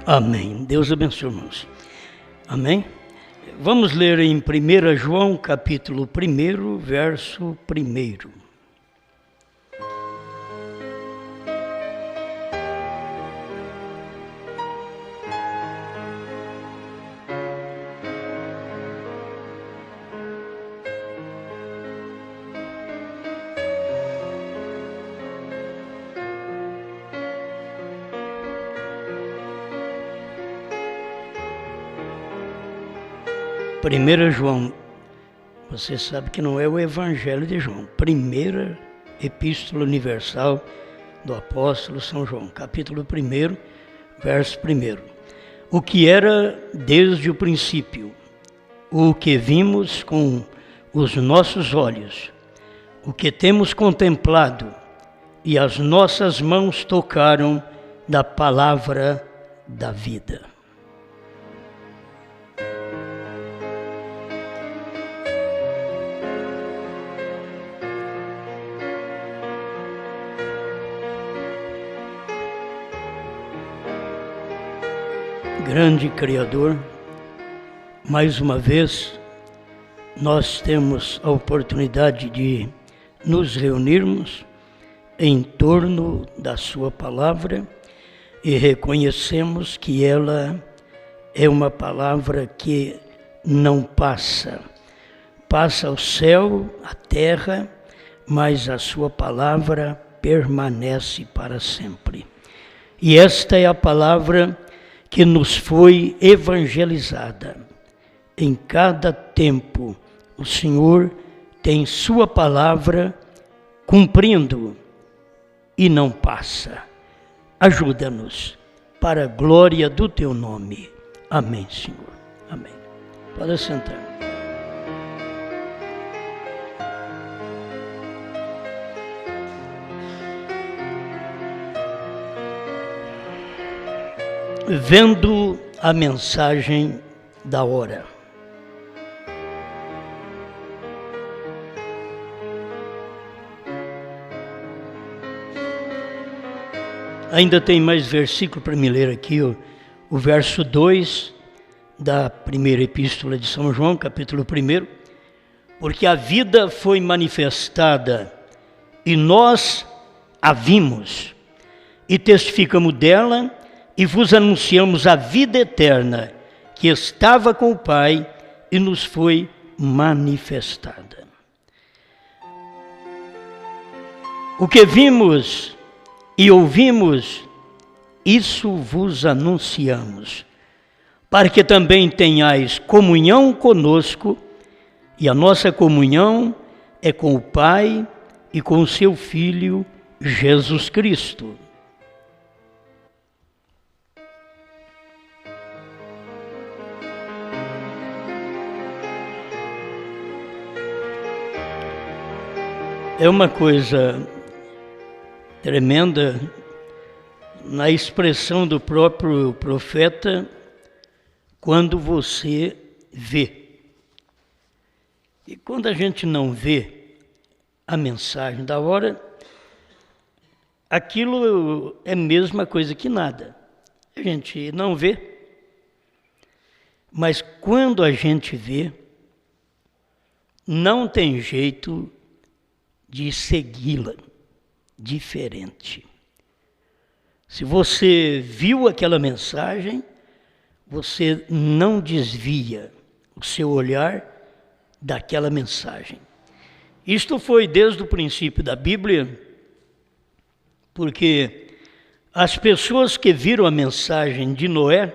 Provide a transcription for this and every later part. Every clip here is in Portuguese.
Amém. Deus abençoe, irmãos. Amém. Vamos ler em 1 João, capítulo 1, verso 1. Primeira João, você sabe que não é o Evangelho de João, primeira Epístola Universal do Apóstolo São João, capítulo 1, verso 1. O que era desde o princípio, o que vimos com os nossos olhos, o que temos contemplado e as nossas mãos tocaram da palavra da vida. Grande Criador, mais uma vez nós temos a oportunidade de nos reunirmos em torno da Sua palavra e reconhecemos que ela é uma palavra que não passa. Passa o céu, a terra, mas a Sua palavra permanece para sempre. E esta é a palavra que nos foi evangelizada. Em cada tempo, o Senhor tem Sua palavra cumprindo e não passa. Ajuda-nos para a glória do Teu nome. Amém, Senhor. Amém. Pode sentar. Vendo a mensagem da hora. Ainda tem mais versículo para me ler aqui, o verso 2 da primeira epístola de São João, capítulo 1. Porque a vida foi manifestada e nós a vimos e testificamos dela e vos anunciamos a vida eterna que estava com o Pai e nos foi manifestada. O que vimos e ouvimos, isso vos anunciamos, para que também tenhais comunhão conosco, e a nossa comunhão é com o Pai e com o seu Filho Jesus Cristo. É uma coisa tremenda na expressão do próprio profeta, quando você vê. E quando a gente não vê a mensagem da hora, aquilo é a mesma coisa que nada. A gente não vê, mas quando a gente vê, não tem jeito de segui-la diferente. Se você viu aquela mensagem, você não desvia o seu olhar daquela mensagem. Isto foi desde o princípio da Bíblia, porque as pessoas que viram a mensagem de Noé,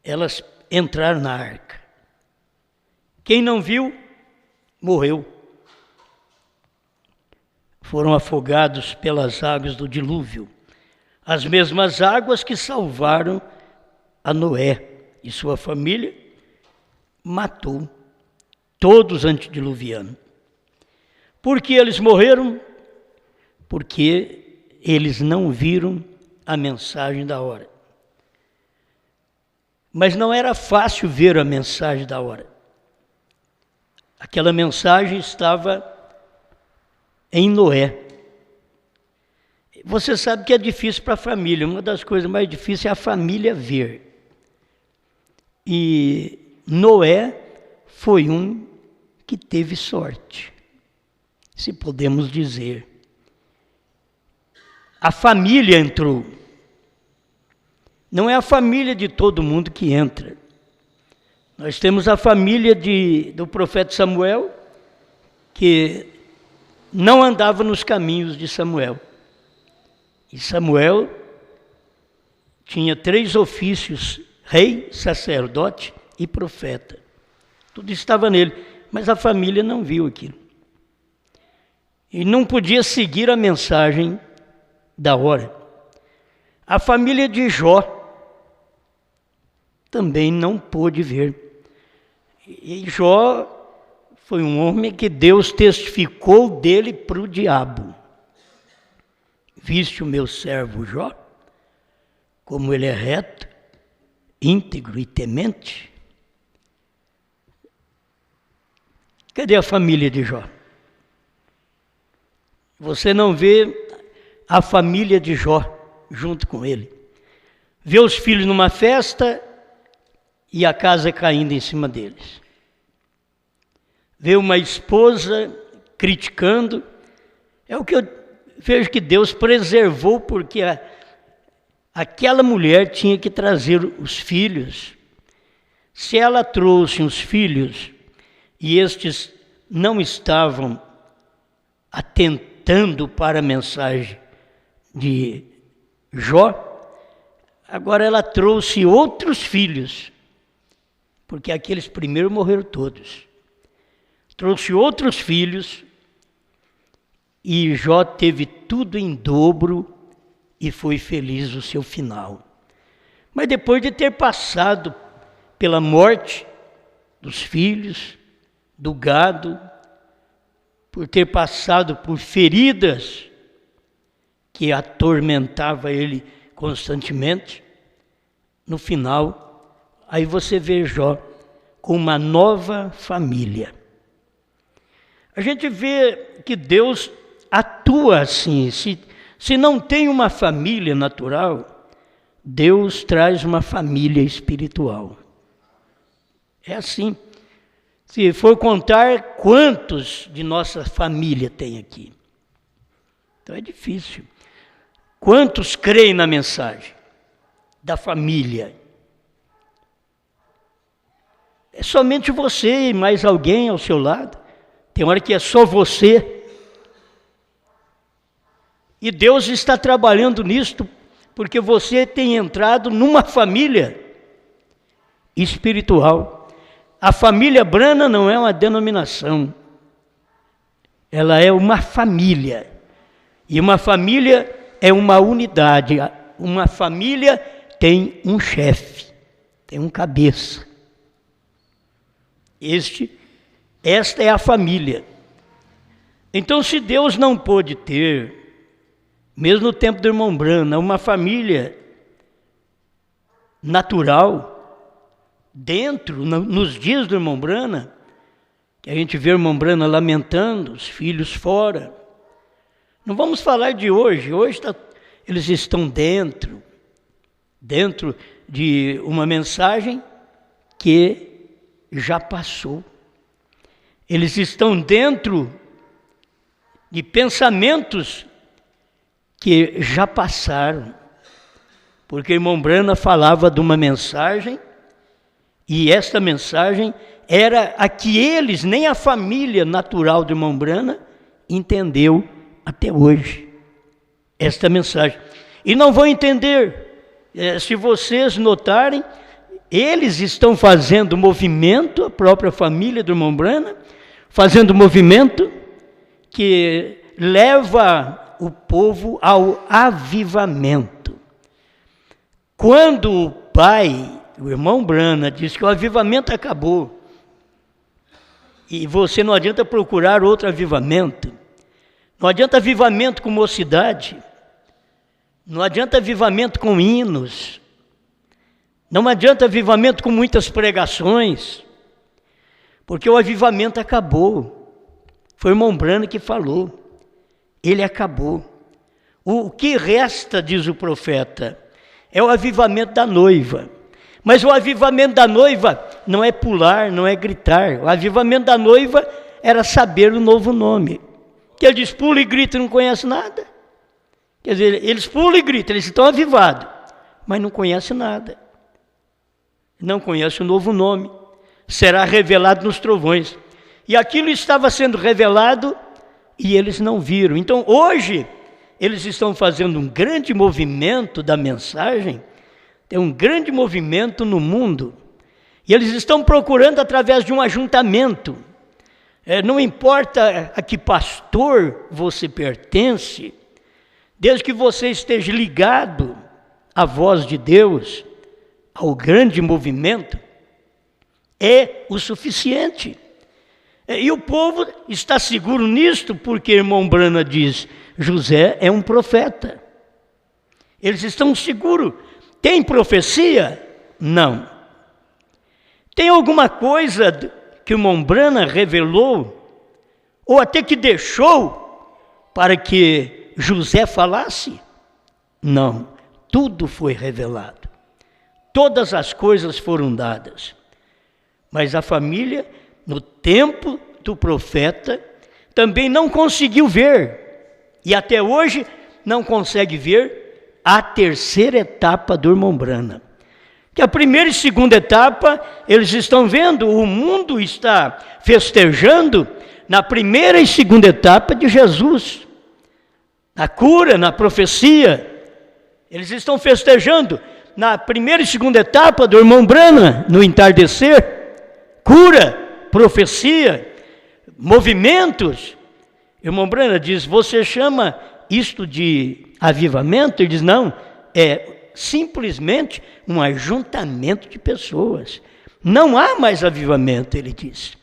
elas entraram na arca. Quem não viu, morreu. Foram afogados pelas águas do dilúvio, as mesmas águas que salvaram a Noé e sua família, matou todos antediluvianos. Por que eles morreram? Porque eles não viram a mensagem da hora. Mas não era fácil ver a mensagem da hora. Aquela mensagem estava em Noé. Você sabe que é difícil para a família, uma das coisas mais difíceis é a família ver. E Noé foi um que teve sorte, se podemos dizer. A família entrou. Não é a família de todo mundo que entra. Nós temos a família do profeta Samuel, que não andava nos caminhos de Samuel. E Samuel tinha 3 ofícios: rei, sacerdote e profeta. Tudo estava nele, mas a família não viu aquilo. E não podia seguir a mensagem da hora. A família de Jó também não pôde ver. E Jó foi um homem que Deus testificou dele para o diabo. Viste o meu servo Jó, como ele é reto, íntegro e temente? Cadê a família de Jó? Você não vê a família de Jó junto com ele. Vê os filhos numa festa e a casa caindo em cima deles. Vê uma esposa criticando. É o que eu vejo que Deus preservou, porque aquela mulher tinha que trazer os filhos. Se ela trouxe os filhos e estes não estavam atentando para a mensagem de Jó, agora ela trouxe outros filhos, porque aqueles primeiros morreram todos. Trouxe outros filhos e Jó teve tudo em dobro e foi feliz o seu final. Mas depois de ter passado pela morte dos filhos, do gado, por ter passado por feridas que atormentava ele constantemente, no final, aí você vê Jó com uma nova família. A gente vê que Deus atua assim. Se não tem uma família natural, Deus traz uma família espiritual. É assim. Se for contar, quantos de nossa família tem aqui? Então é difícil. Quantos creem na mensagem da família? É somente você e mais alguém ao seu lado. Tem hora que é só você. E Deus está trabalhando nisto, porque você tem entrado numa família espiritual. A família Brana não é uma denominação. Ela é uma família. E uma família é uma unidade. Uma família tem um chefe, tem um cabeça. Esta é a família. Então, se Deus não pôde ter, mesmo no tempo do irmão Brana, uma família natural, nos dias do irmão Brana, que a gente vê o irmão Brana lamentando, os filhos fora. Não vamos falar de hoje. Hoje eles estão dentro de uma mensagem que já passou. Eles estão dentro de pensamentos que já passaram. Porque o irmão Brana falava de uma mensagem, e esta mensagem era a que eles, nem a família natural do irmão Brana, entendeu até hoje. Esta mensagem. E não vão entender. Se vocês notarem, eles estão fazendo movimento, a própria família do irmão Brana, fazendo movimento que leva o povo ao avivamento. Quando o pai, o irmão Brana, diz que o avivamento acabou, e você não adianta procurar outro avivamento, não adianta avivamento com mocidade, não adianta avivamento com hinos, não adianta avivamento com muitas pregações, porque o avivamento acabou. Foi o irmão Brana que falou, ele acabou. O que resta, diz o profeta, é o avivamento da noiva. Mas o avivamento da noiva não é pular, não é gritar. O avivamento da noiva era saber o novo nome. Que ele diz, pula e grita e não conhece nada. Quer dizer, eles pulam e gritam, eles estão avivados, mas não conhecem nada. Não conhecem o novo nome. Será revelado nos trovões. E aquilo estava sendo revelado e eles não viram. Então hoje eles estão fazendo um grande movimento da mensagem, tem um grande movimento no mundo, e eles estão procurando através de um ajuntamento. Não importa a que pastor você pertence, desde que você esteja ligado à voz de Deus, ao grande movimento, é o suficiente. E o povo está seguro nisto, porque irmão Brana diz, José é um profeta. Eles estão seguros. Tem profecia? Não. Tem alguma coisa que o irmão Brana revelou, ou até que deixou para que José falasse? Não. Tudo foi revelado. Todas as coisas foram dadas. Mas a família, no tempo do profeta, também não conseguiu ver. E até hoje não consegue ver a terceira etapa do irmão Brana. Que a primeira e segunda etapa, eles estão vendo, o mundo está festejando na primeira e segunda etapa de Jesus. Na cura, na profecia. Eles estão festejando na primeira e segunda etapa do irmão Brana, no entardecer. Cura, profecia, movimentos. Irmão Brana diz, você chama isto de avivamento? Ele diz, não, é simplesmente um ajuntamento de pessoas. Não há mais avivamento, ele diz.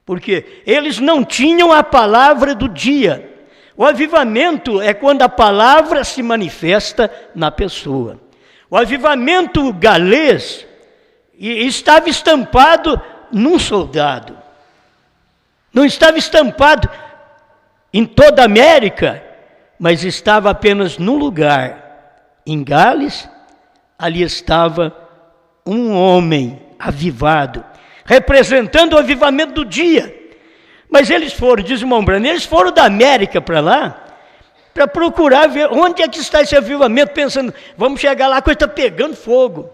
Porque eles não tinham a palavra do dia. O avivamento é quando a palavra se manifesta na pessoa. O avivamento galês estava estampado num soldado. Não estava estampado em toda a América, mas estava apenas num lugar. Em Gales, ali estava um homem avivado, representando o avivamento do dia. Mas eles foram, diz o irmão Brana, eles foram da América para lá, para procurar ver onde é que está esse avivamento, pensando, vamos chegar lá, a coisa está pegando fogo.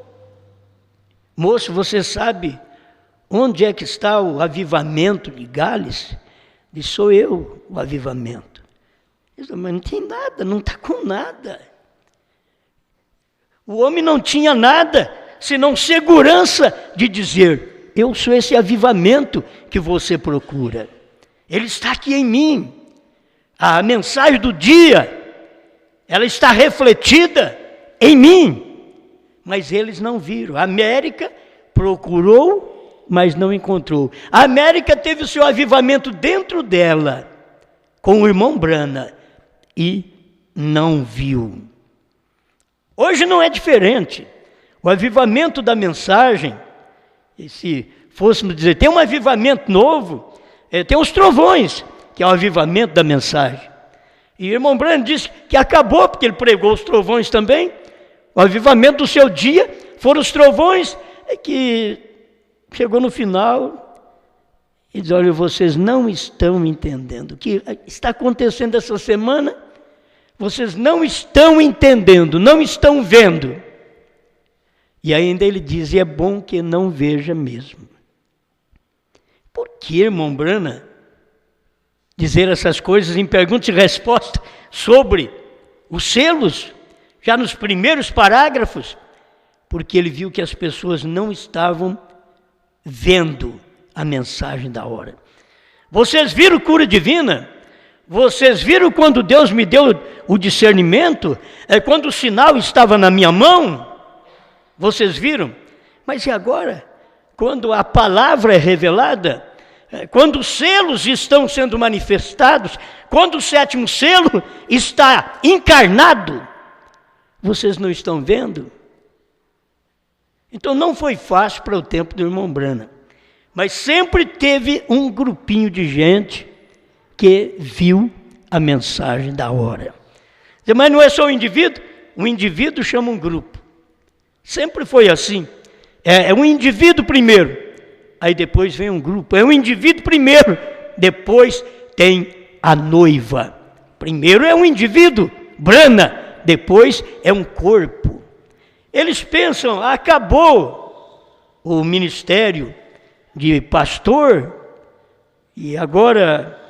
Moço, você sabe onde é que está o avivamento de Gales? Diz, sou eu o avivamento. Diz, mas não tem nada, não está com nada. O homem não tinha nada, senão segurança de dizer, eu sou esse avivamento que você procura. Ele está aqui em mim. A mensagem do dia, ela está refletida em mim. Mas eles não viram. A América procurou, mas não encontrou. A América teve o seu avivamento dentro dela, com o irmão Brana, e não viu. Hoje não é diferente. O avivamento da mensagem, e se fôssemos dizer, tem um avivamento novo, tem os trovões, que é o avivamento da mensagem. E o irmão Brana disse que acabou, porque ele pregou os trovões também. O avivamento do seu dia foram os trovões, que chegou no final e diz, olha, vocês não estão entendendo o que está acontecendo essa semana. Vocês não estão entendendo, não estão vendo. E ainda ele diz, e é bom que não veja mesmo. Por que, irmão Brana, dizer essas coisas em pergunta e resposta sobre os selos, já nos primeiros parágrafos? Porque ele viu que as pessoas não estavam vendo a mensagem da hora. Vocês viram cura divina? Vocês viram quando Deus me deu o discernimento? Quando o sinal estava na minha mão? Vocês viram? Mas e agora? Quando a palavra é revelada? Quando os selos estão sendo manifestados? Quando o sétimo selo está encarnado? Vocês não estão vendo? Então não foi fácil para o tempo do irmão Brana. Mas sempre teve um grupinho de gente que viu a mensagem da hora. Mas não é só o indivíduo chama um grupo. Sempre foi assim. É um indivíduo primeiro, aí depois vem um grupo. É um indivíduo primeiro, depois tem a noiva. Primeiro é um indivíduo, Brana, depois é um corpo. Eles pensam, acabou o ministério de pastor e agora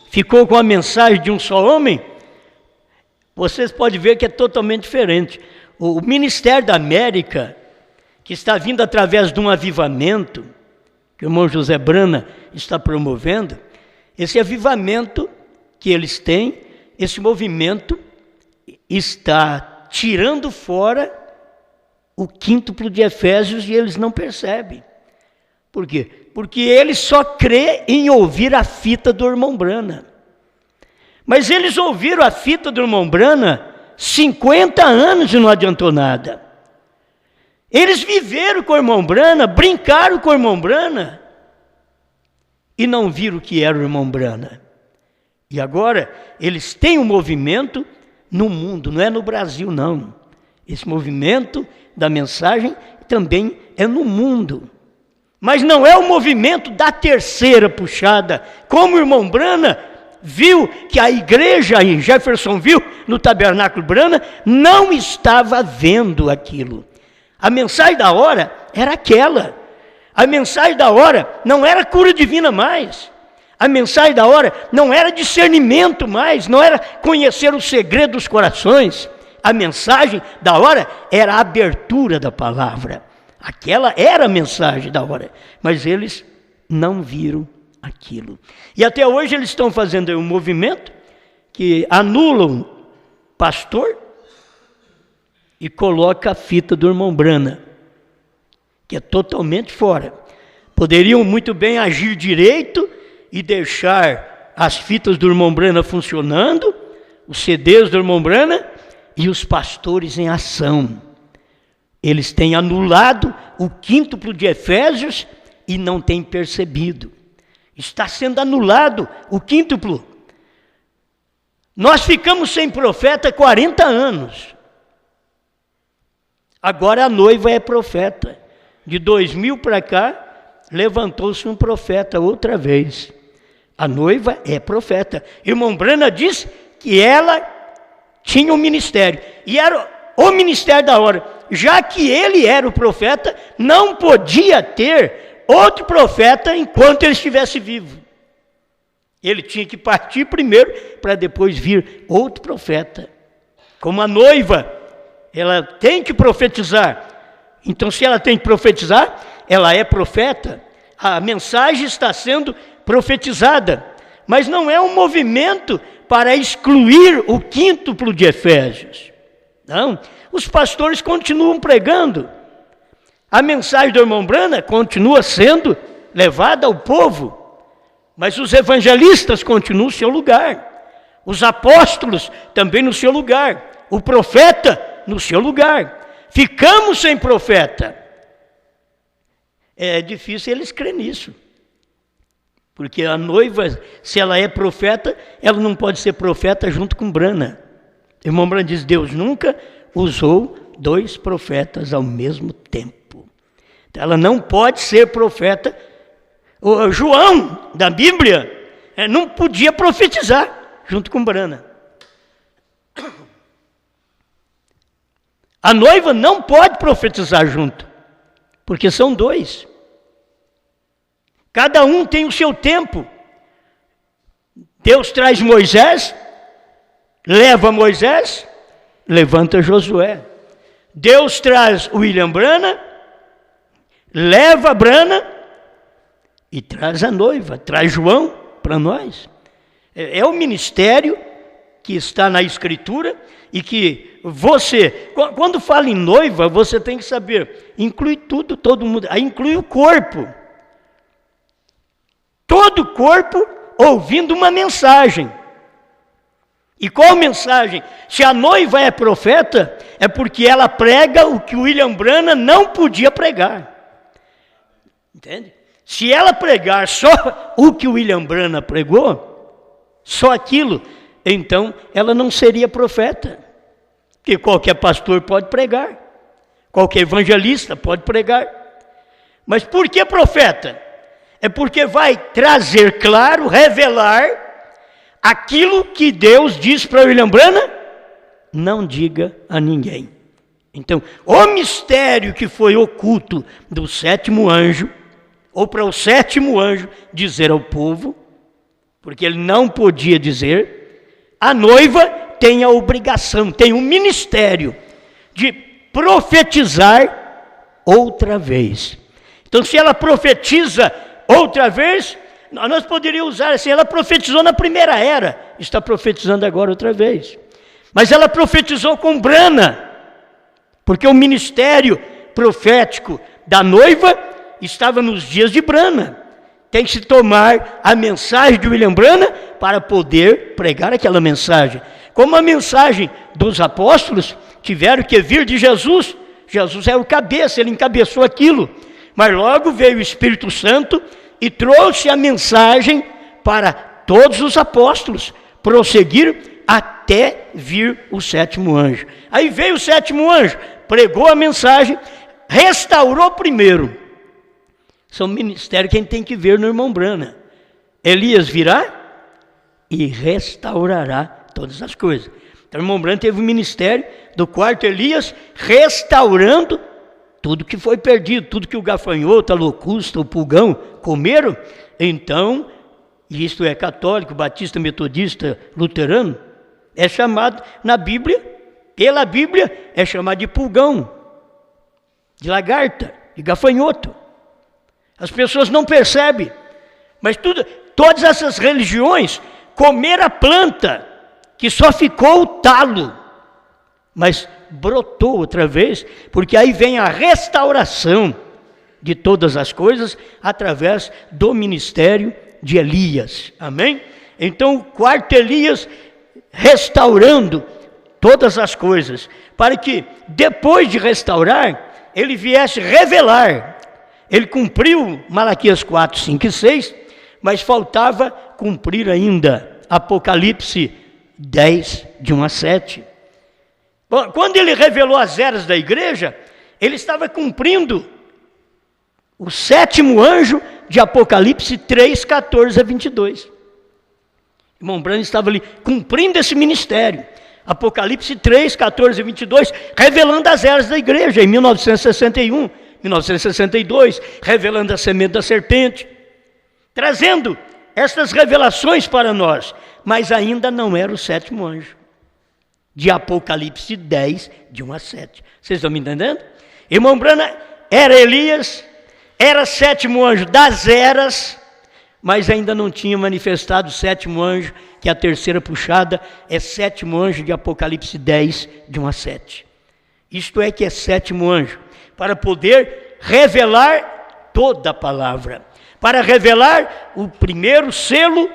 ficou com a mensagem de um só homem. Vocês podem ver que é totalmente diferente. O ministério da América, que está vindo através de um avivamento, que o irmão José Brana está promovendo, esse avivamento que eles têm, esse movimento está tirando fora o quíntuplo de Efésios e eles não percebem. Por quê? Porque eles só crê em ouvir a fita do irmão Brana. Mas eles ouviram a fita do irmão Brana 50 anos e não adiantou nada. Eles viveram com o irmão Brana, brincaram com o irmão Brana e não viram o que era o irmão Brana. E agora eles têm um movimento no mundo, não é no Brasil não. Esse movimento da mensagem também é no mundo. Mas não é o movimento da terceira puxada, como o irmão Brana viu que a igreja em Jeffersonville, no Tabernáculo Brana, não estava vendo aquilo. A mensagem da hora era aquela. A mensagem da hora não era cura divina mais. A mensagem da hora não era discernimento mais, não era conhecer o segredo dos corações. A mensagem da hora era a abertura da palavra. Aquela era a mensagem da hora. Mas eles não viram aquilo. E até hoje eles estão fazendo um movimento que anulam pastor e coloca a fita do irmão Brana, que é totalmente fora. Poderiam muito bem agir direito e deixar as fitas do irmão Brana funcionando, os CDs do irmão Brana e os pastores em ação. Eles têm anulado o quíntuplo de Efésios e não têm percebido. Está sendo anulado o quíntuplo. Nós ficamos sem profeta 40 anos. Agora a noiva é profeta. De 2000 para cá, levantou-se um profeta outra vez. A noiva é profeta. Irmão Brana diz que ela tinha um ministério. E era o ministério da hora. Já que ele era o profeta, não podia ter outro profeta enquanto ele estivesse vivo. Ele tinha que partir primeiro para depois vir outro profeta. Como a noiva, ela tem que profetizar. Então, se ela tem que profetizar, ela é profeta. A mensagem está sendo profetizada. Mas não é um movimento para excluir o quíntuplo de Efésios. Não. Os pastores continuam pregando. A mensagem do irmão Brana continua sendo levada ao povo. Mas os evangelistas continuam no seu lugar. Os apóstolos também no seu lugar. O profeta no seu lugar. Ficamos sem profeta. É difícil eles crerem nisso. Porque a noiva, se ela é profeta, ela não pode ser profeta junto com Brana. O irmão Brana diz, Deus nunca usou 2 profetas ao mesmo tempo. Então, ela não pode ser profeta. O João, da Bíblia, não podia profetizar junto com Brana. A noiva não pode profetizar junto, porque são 2. Cada um tem o seu tempo. Deus traz Moisés, leva Moisés, levanta Josué. Deus traz William Brana, leva Brana e traz a noiva, traz João para nós. É o ministério que está na Escritura e que você, quando fala em noiva, você tem que saber, inclui tudo, todo mundo, aí inclui o corpo. Todo o corpo ouvindo uma mensagem. E qual mensagem? Se a noiva é profeta, é porque ela prega o que o William Brana não podia pregar. Entende? Se ela pregar só o que o William Brana pregou, só aquilo, então ela não seria profeta. Porque qualquer pastor pode pregar, qualquer evangelista pode pregar. Mas por que profeta? É porque vai trazer claro, revelar aquilo que Deus diz para William Branham: não diga a ninguém. Então, o mistério que foi oculto do sétimo anjo, ou para o sétimo anjo dizer ao povo, porque ele não podia dizer, a noiva tem a obrigação, tem o ministério de profetizar outra vez. Então, se ela profetiza outra vez, nós poderíamos usar assim: ela profetizou na primeira era, está profetizando agora outra vez. Mas ela profetizou com Branham, porque o ministério profético da noiva estava nos dias de Branham. Tem que se tomar a mensagem de William Branham para poder pregar aquela mensagem. Como a mensagem dos apóstolos tiveram que vir de Jesus. Jesus é o cabeça, ele encabeçou aquilo. Mas logo veio o Espírito Santo e trouxe a mensagem para todos os apóstolos, prosseguir até vir o sétimo anjo. Aí veio o sétimo anjo, pregou a mensagem, restaurou primeiro. São ministérios que a gente tem que ver no irmão Branham. Elias virá e restaurará todas as coisas. Então o irmão Branham teve o ministério do quarto Elias, restaurando tudo que foi perdido, tudo que o gafanhoto, a locusta, o pulgão comeram. Então, isto é católico, batista, metodista, luterano, é chamado na Bíblia, pela Bíblia, é chamado de pulgão, de lagarta, de gafanhoto. As pessoas não percebem, mas todas essas religiões comeram a planta, que só ficou o talo, mas brotou outra vez, porque aí vem a restauração de todas as coisas, através do ministério de Elias, amém? Então o quarto Elias restaurando todas as coisas, para que depois de restaurar, ele viesse revelar. Ele cumpriu Malaquias 4, 5 e 6, mas faltava cumprir ainda Apocalipse 10, de 1 a 7. Bom, quando ele revelou as eras da igreja, ele estava cumprindo o sétimo anjo de Apocalipse 3, 14 a 22. Irmão Branham estava ali cumprindo esse ministério. Apocalipse 3, 14 a 22, revelando as eras da igreja, em 1961, 1962, revelando a semente da serpente, trazendo essas revelações para nós, mas ainda não era o sétimo anjo, de Apocalipse 10, de 1 a 7. Vocês estão me entendendo? Irmão Branham era Elias, era sétimo anjo das eras, mas ainda não tinha manifestado o sétimo anjo, que é a terceira puxada, é sétimo anjo de Apocalipse 10, de 1 a 7. Isto é que é sétimo anjo, para poder revelar toda a palavra, para revelar o primeiro selo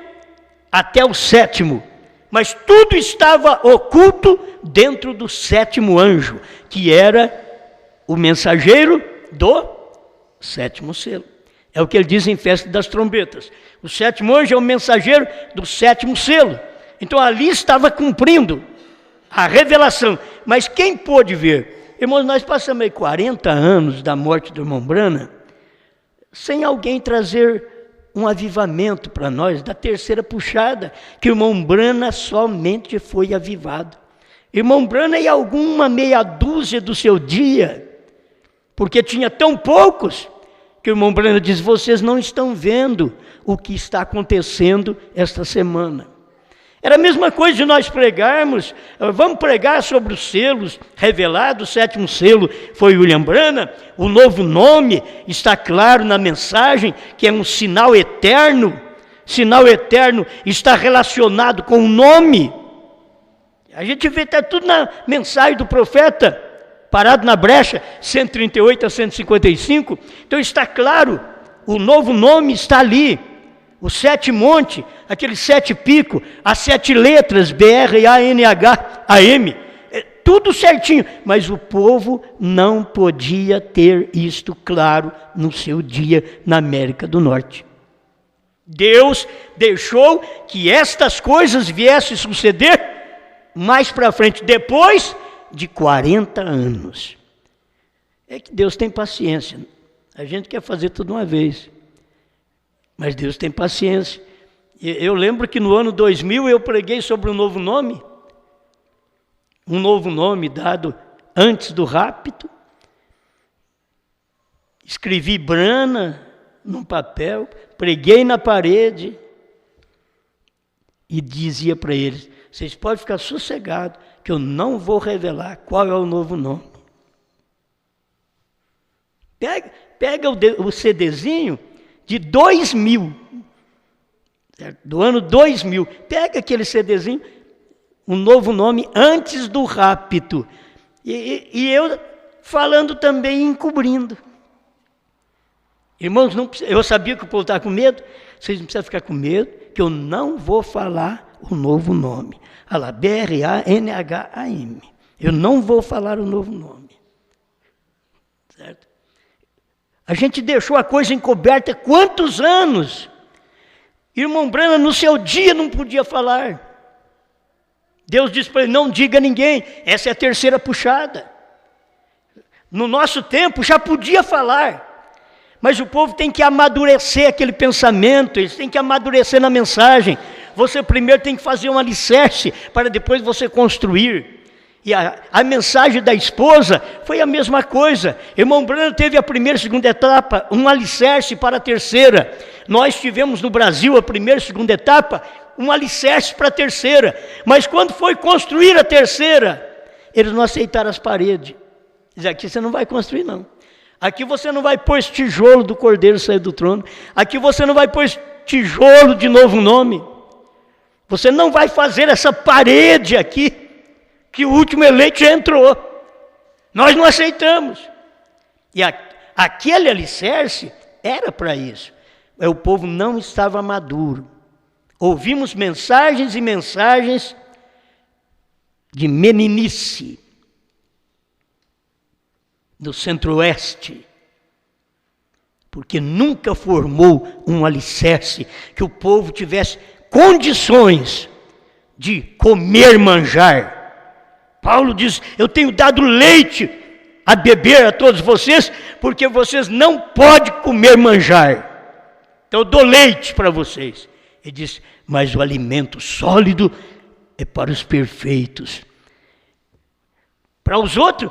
até o sétimo, mas tudo estava oculto dentro do sétimo anjo, que era o mensageiro do sétimo selo. É o que ele diz em Festa das Trombetas. O sétimo anjo é o mensageiro do sétimo selo. Então ali estava cumprindo a revelação. Mas quem pôde ver? Irmãos, nós passamos aí 40 anos da morte do irmão Branham, sem alguém trazer um avivamento para nós, da terceira puxada, que o irmão Branham somente foi avivado. Irmão Branham e alguma meia dúzia do seu dia, porque tinha tão poucos, que o irmão Branham diz: vocês não estão vendo o que está acontecendo esta semana. Era a mesma coisa de nós pregarmos, vamos pregar sobre os selos revelados. O sétimo selo foi William Branham, o novo nome está claro na mensagem, que é um sinal eterno. Sinal eterno está relacionado com o nome. A gente vê, está tudo na mensagem do profeta, parado na brecha, 138 a 155, então está claro, o novo nome está ali, os 7 montes, aqueles 7 picos, as 7 letras, B-R-A-N-H-A-M, tudo certinho, mas o povo não podia ter isto claro no seu dia na América do Norte. Deus deixou que estas coisas viessem suceder mais para frente, depois de 40 anos. É que Deus tem paciência. A gente quer fazer tudo uma vez, mas Deus tem paciência. Eu lembro que no ano 2000 eu preguei sobre um novo nome dado antes do rapto. Escrevi Brana num papel, preguei na parede e dizia para eles: vocês podem ficar sossegados que eu não vou revelar qual é o novo nome. Pega o CDzinho de 2000, certo? Do ano 2000, pega aquele CDzinho, um novo nome antes do rapto, e eu falando também encobrindo. Irmãos, eu sabia que o povo estava com medo. Vocês não precisam ficar com medo, que eu não vou falar o novo nome. Olha lá, BRANHAM. Eu não vou falar o novo nome. Certo? A gente deixou a coisa encoberta quantos anos? Irmão Brana, no seu dia não podia falar. Deus disse para ele: não diga a ninguém. Essa é a terceira puxada. No nosso tempo já podia falar. Mas o povo tem que amadurecer aquele pensamento, eles têm que amadurecer na mensagem. Você primeiro tem que fazer um alicerce para depois você construir. E a mensagem da esposa foi a mesma coisa. Irmão Brana teve a primeira e segunda etapa, um alicerce para a terceira. Nós tivemos no Brasil a primeira e segunda etapa, um alicerce para a terceira. Mas quando foi construir a terceira, eles não aceitaram as paredes. Diz: aqui você não vai construir não. Aqui você não vai pôr esse tijolo do Cordeiro sair do trono. Aqui você não vai pôr esse tijolo de novo nome. Você não vai fazer essa parede aqui, que o último eleito já entrou. Nós não aceitamos. E aquele alicerce era para isso. O povo não estava maduro. Ouvimos mensagens e mensagens de meninice do Centro-Oeste, porque nunca formou um alicerce que o povo tivesse condições de comer manjar. Paulo diz: eu tenho dado leite a beber a todos vocês, porque vocês não podem comer manjar. Então eu dou leite para vocês. Ele diz: mas o alimento sólido é para os perfeitos. Para os outros,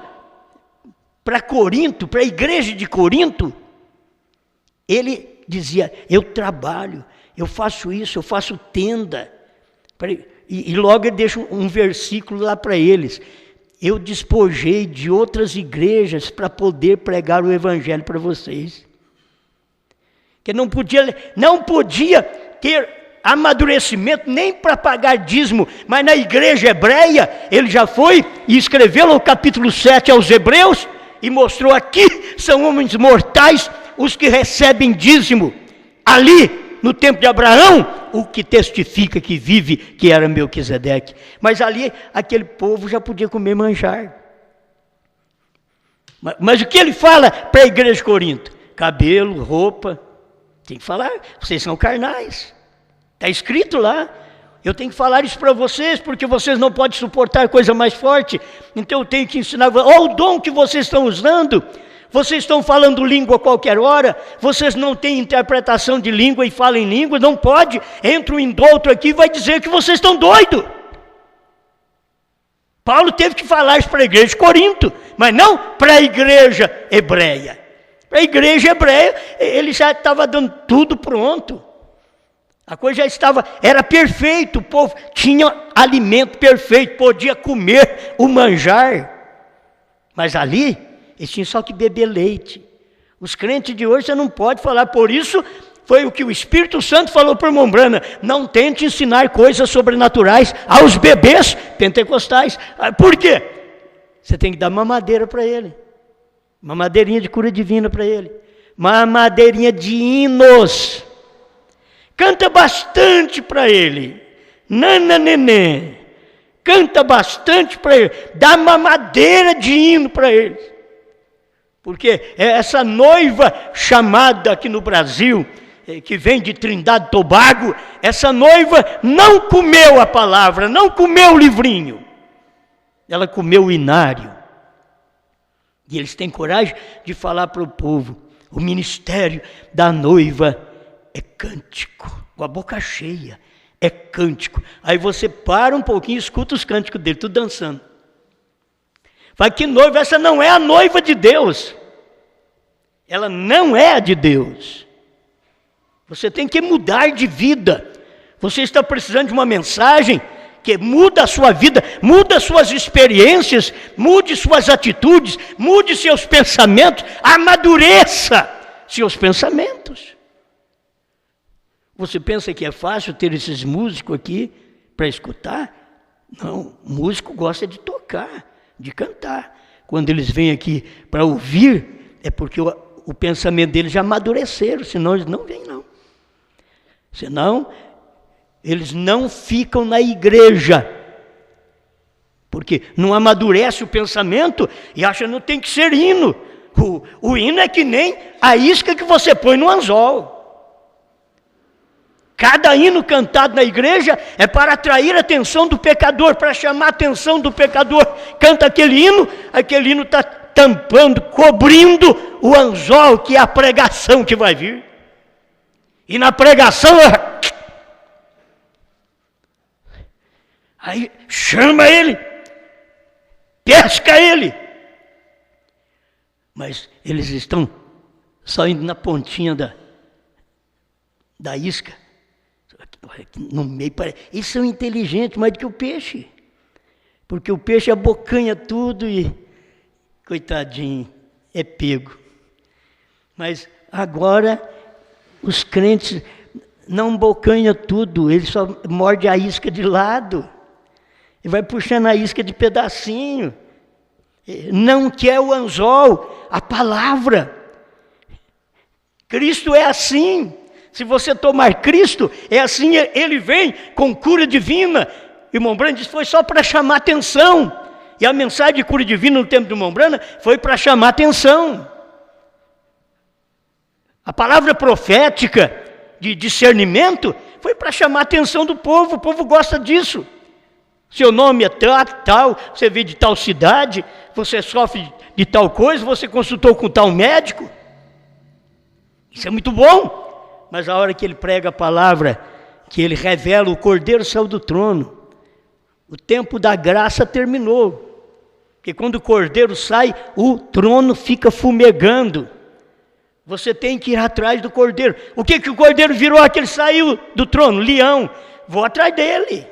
para Corinto, para a igreja de Corinto, ele dizia: eu trabalho, eu faço isso, eu faço tenda. E logo ele deixa um versículo lá para eles: eu despojei de outras igrejas para poder pregar o evangelho para vocês. Que não podia ter amadurecimento nem para pagar dízimo, mas na igreja hebreia ele já foi e escreveu no capítulo 7 aos Hebreus, e mostrou: aqui são homens mortais os que recebem dízimo. Ali, no tempo de Abraão, o que testifica que vive, que era Melquisedeque. Mas ali, aquele povo já podia comer manjar. Mas o que ele fala para a igreja de Corinto? Cabelo, roupa. Tem que falar: vocês são carnais. Está escrito lá. Eu tenho que falar isso para vocês, porque vocês não podem suportar coisa mais forte. Então eu tenho que ensinar. Olha o dom que vocês estão usando. Vocês estão falando língua a qualquer hora. Vocês não têm interpretação de língua e falam em língua. Não pode. Entra um indulto aqui e vai dizer que vocês estão doidos. Paulo teve que falar isso para a igreja de Corinto, mas não para a igreja hebreia. Para a igreja hebreia, ele já estava dando tudo pronto. A coisa já estava, era perfeito, o povo tinha alimento perfeito, podia comer o manjar. Mas ali, eles tinham só que beber leite. Os crentes de hoje você não pode falar, por isso foi o que o Espírito Santo falou para o irmão Brana: não tente ensinar coisas sobrenaturais aos bebês pentecostais. Por quê? Você tem que dar mamadeira para ele, mamadeirinha de cura divina para ele, mamadeirinha de hinos. Canta bastante para ele, nana nenê, canta bastante para ele, dá mamadeira de hino para ele. Porque essa noiva chamada aqui no Brasil, que vem de Trindade e Tobago, essa noiva não comeu a palavra, não comeu o livrinho. Ela comeu o inário. E eles têm coragem de falar para o povo: o ministério da noiva é cântico, com a boca cheia, é cântico. Aí você para um pouquinho e escuta os cânticos dele, tudo dançando. Fala: que noiva? Essa não é a noiva de Deus. Ela não é a de Deus. Você tem que mudar de vida. Você está precisando de uma mensagem que muda a sua vida, muda suas experiências, mude suas atitudes, mude seus pensamentos, amadureça seus pensamentos. Você pensa que é fácil ter esses músicos aqui para escutar? Não, músico gosta de tocar, de cantar. Quando eles vêm aqui para ouvir, é porque o pensamento deles já amadureceram, senão eles não vêm não. Senão, eles não ficam na igreja, porque não amadurece o pensamento e acha que não tem que ser hino. O hino é que nem a isca que você põe no anzol. Cada hino cantado na igreja é para atrair a atenção do pecador, para chamar a atenção do pecador. Canta aquele hino está tampando, cobrindo o anzol, que é a pregação que vai vir. E na pregação, aí chama ele, pesca ele. Mas eles estão só indo na pontinha da isca. No meio, eles são inteligentes mais do que o peixe. Porque o peixe abocanha tudo e, coitadinho, é pego. Mas agora, os crentes não abocanham tudo, eles só mordem a isca de lado. E vai puxando a isca de pedacinho. Não quer o anzol, a palavra. Cristo é assim. Se você tomar Cristo, é assim, ele vem com cura divina. Irmão Brana disse, foi só para chamar atenção. E a mensagem de cura divina no tempo do irmão Brana foi para chamar atenção. A palavra profética de discernimento foi para chamar a atenção do povo. O povo gosta disso. Seu nome é tal, você veio de tal cidade, você sofre de tal coisa, você consultou com tal médico. Isso é muito bom. Mas a hora que ele prega a palavra, que ele revela, o Cordeiro saiu do trono. O tempo da graça terminou. Porque quando o Cordeiro sai, o trono fica fumegando. Você tem que ir atrás do Cordeiro. O que o Cordeiro virou que ele saiu do trono? Leão. Vou atrás dele.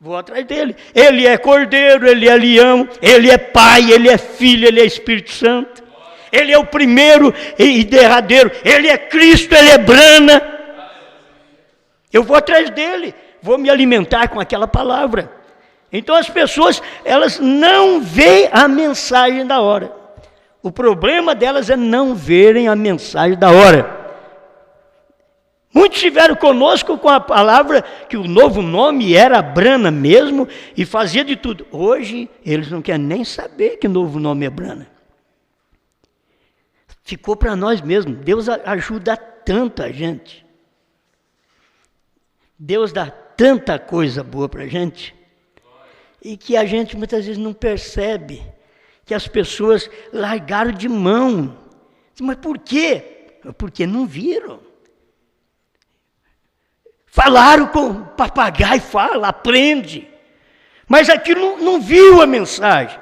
Vou atrás dele. Ele é Cordeiro, ele é leão, ele é Pai, ele é Filho, ele é Espírito Santo. Ele é o primeiro e derradeiro. Ele é Cristo, ele é Brana. Eu vou atrás dele. Vou me alimentar com aquela palavra. Então as pessoas, elas não veem a mensagem da hora. O problema delas é não verem a mensagem da hora. Muitos estiveram conosco com a palavra que o novo nome era Brana mesmo e fazia de tudo. Hoje eles não querem nem saber que o novo nome é Brana. Ficou para nós mesmos. Deus ajuda tanto a gente. Deus dá tanta coisa boa para a gente. E que a gente muitas vezes não percebe. Que as pessoas largaram de mão. Mas por quê? Porque não viram. Falaram com papagaio, fala, aprende. Mas aquilo não viu a mensagem.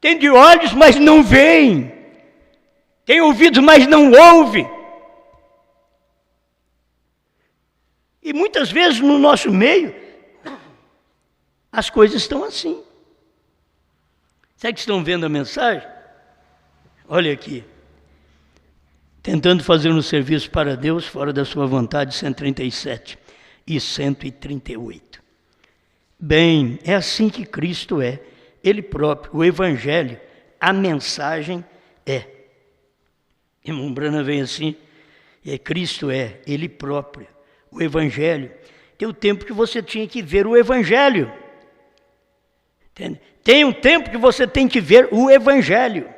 Tem de olhos, mas não veem. Tem ouvidos, mas não ouve. E muitas vezes no nosso meio, as coisas estão assim. Será que estão vendo a mensagem? Olha aqui. Tentando fazer um serviço para Deus, fora da sua vontade, 137 e 138. Bem, é assim que Cristo é. Ele próprio, o Evangelho, a mensagem é. Irmão Brana vem assim, Cristo é, Ele próprio, o Evangelho. Tem o tempo que você tinha que ver o Evangelho. Entende? Tem um tempo que você tem que ver o Evangelho.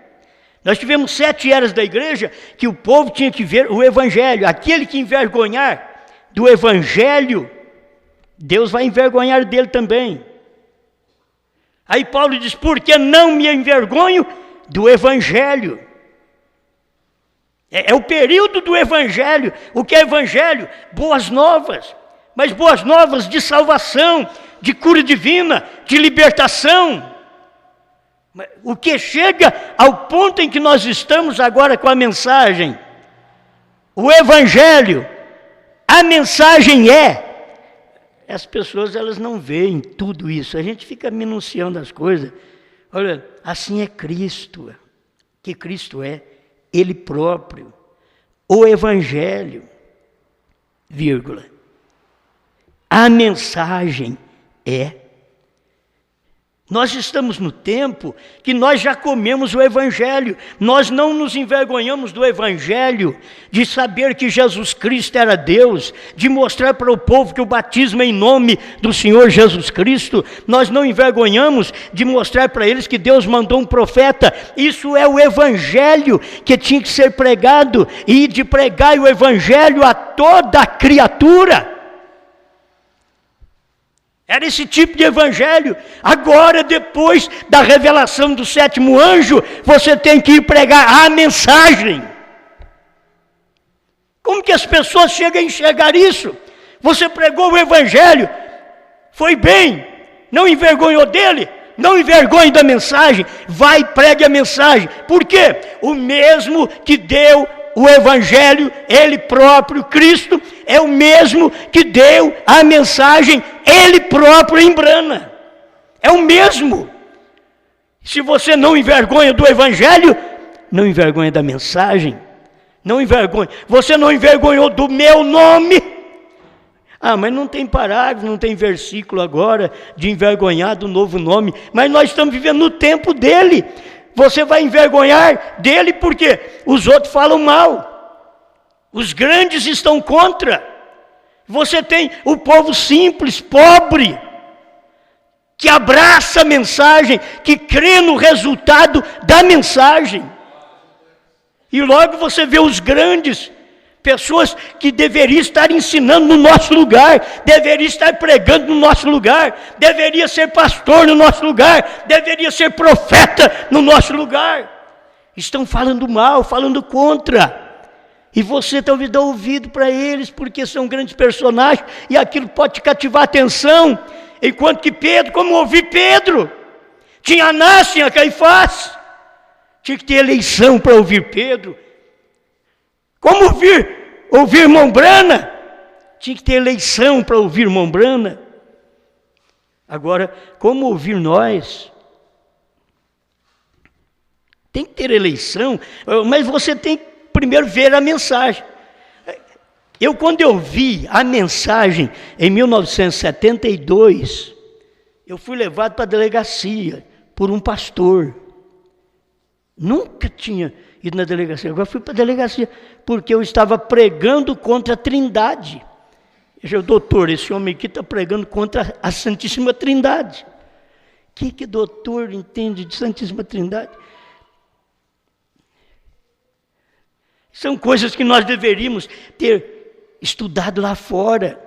Nós tivemos 7 eras da igreja que o povo tinha que ver o evangelho. Aquele que envergonhar do evangelho, Deus vai envergonhar dele também. Aí Paulo diz, porque não me envergonho do evangelho. É o período do evangelho. O que é evangelho? Boas novas. Mas boas novas de salvação, de cura divina, de libertação. O que chega ao ponto em que nós estamos agora com a mensagem, o evangelho, a mensagem as pessoas elas não veem tudo isso, a gente fica minuciando as coisas. Olha, assim é Cristo, que Cristo é Ele próprio, o evangelho, vírgula, a mensagem Nós estamos no tempo que nós já comemos o evangelho, nós não nos envergonhamos do evangelho, de saber que Jesus Cristo era Deus, de mostrar para o povo que o batismo é em nome do Senhor Jesus Cristo, nós não envergonhamos de mostrar para eles que Deus mandou um profeta. Isso é o evangelho que tinha que ser pregado, e de pregar o evangelho a toda a criatura. Era esse tipo de evangelho. Agora, depois da revelação do 7º anjo, você tem que ir pregar a mensagem. Como que as pessoas chegam a enxergar isso? Você pregou o evangelho, foi bem, não envergonhou dele, não envergonhe da mensagem, vai e pregue a mensagem. Por quê? O mesmo que deu o evangelho, ele próprio, Cristo, é o mesmo que deu a mensagem, ele próprio em Brana. É o mesmo. Se você não envergonha do evangelho, não envergonha da mensagem, não envergonha. Você não envergonhou do meu nome. Mas não tem parágrafo, não tem versículo agora de envergonhar do novo nome. Mas nós estamos vivendo no tempo dele. Você vai envergonhar dele porque os outros falam mal. Os grandes estão contra. Você tem o povo simples, pobre, que abraça a mensagem, que crê no resultado da mensagem. E logo você vê os grandes, pessoas que deveriam estar ensinando no nosso lugar, deveriam estar pregando no nosso lugar, deveria ser pastor no nosso lugar, deveria ser profeta no nosso lugar. Estão falando mal, falando contra. E você talvez dá ouvido para eles, porque são grandes personagens, e aquilo pode te cativar a atenção. Enquanto que Pedro, como ouvir Pedro? Tinha Anás, tinha Caifás. Tinha que ter eleição para ouvir Pedro. Como ouvir irmão Brana? Tinha que ter eleição para ouvir irmão Brana. Agora, como ouvir nós? Tem que ter eleição, mas você tem que primeiro ver a mensagem. Quando eu vi a mensagem em 1972, eu fui levado para a delegacia por um pastor. Nunca tinha ido na delegacia, agora fui para a delegacia, porque eu estava pregando contra a Trindade. Eu disse, doutor, esse homem aqui está pregando contra a Santíssima Trindade. O que doutor entende de Santíssima Trindade? São coisas que nós deveríamos ter estudado lá fora.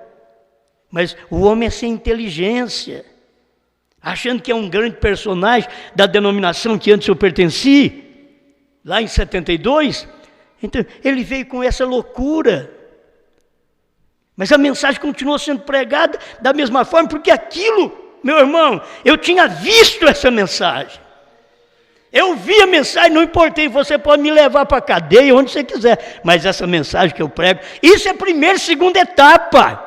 Mas o homem é sem inteligência, achando que é um grande personagem da denominação que antes eu pertenci, lá em 72, então ele veio com essa loucura. Mas a mensagem continuou sendo pregada da mesma forma, porque aquilo, meu irmão, eu tinha visto essa mensagem. Eu vi a mensagem, não importei, você pode me levar para a cadeia, onde você quiser, mas essa mensagem que eu prego, isso é a primeira e segunda etapa.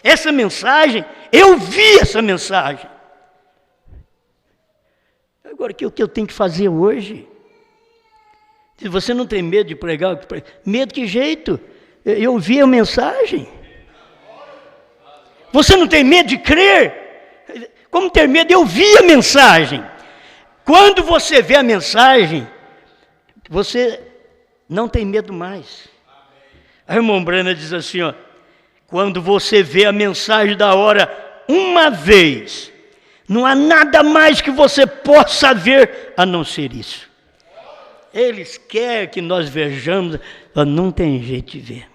Essa mensagem, eu vi essa mensagem. Agora, o que eu tenho que fazer hoje? Se você não tem medo de pregar, medo que jeito? Eu vi a mensagem. Você não tem medo de crer? Como ter medo? Eu vi a mensagem. Quando você vê a mensagem, você não tem medo mais. A irmã Brana diz assim, quando você vê a mensagem da hora uma vez, não há nada mais que você possa ver a não ser isso. Eles querem que nós vejamos, não tem jeito de ver.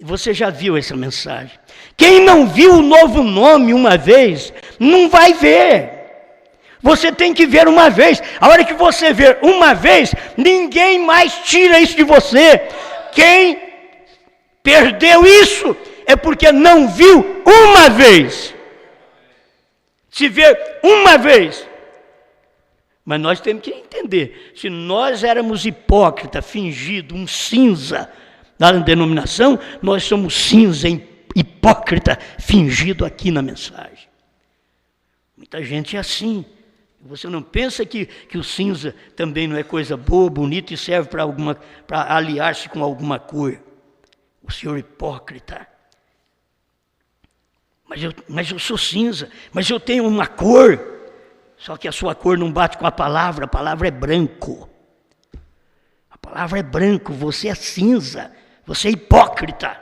Você já viu essa mensagem? Quem não viu o novo nome uma vez, não vai ver. Você tem que ver uma vez. A hora que você ver uma vez, ninguém mais tira isso de você. Quem perdeu isso é porque não viu uma vez. Se ver uma vez. Mas nós temos que entender, se nós éramos hipócritas, fingido, um cinza da denominação, nós somos cinza, hipócrita, fingido aqui na mensagem. Muita gente é assim. Você não pensa que o cinza também não é coisa boa, bonita e serve para aliar-se com alguma cor. O senhor hipócrita. Mas eu sou cinza, mas eu tenho uma cor. Só que a sua cor não bate com a palavra é branco. A palavra é branco, você é cinza, você é hipócrita.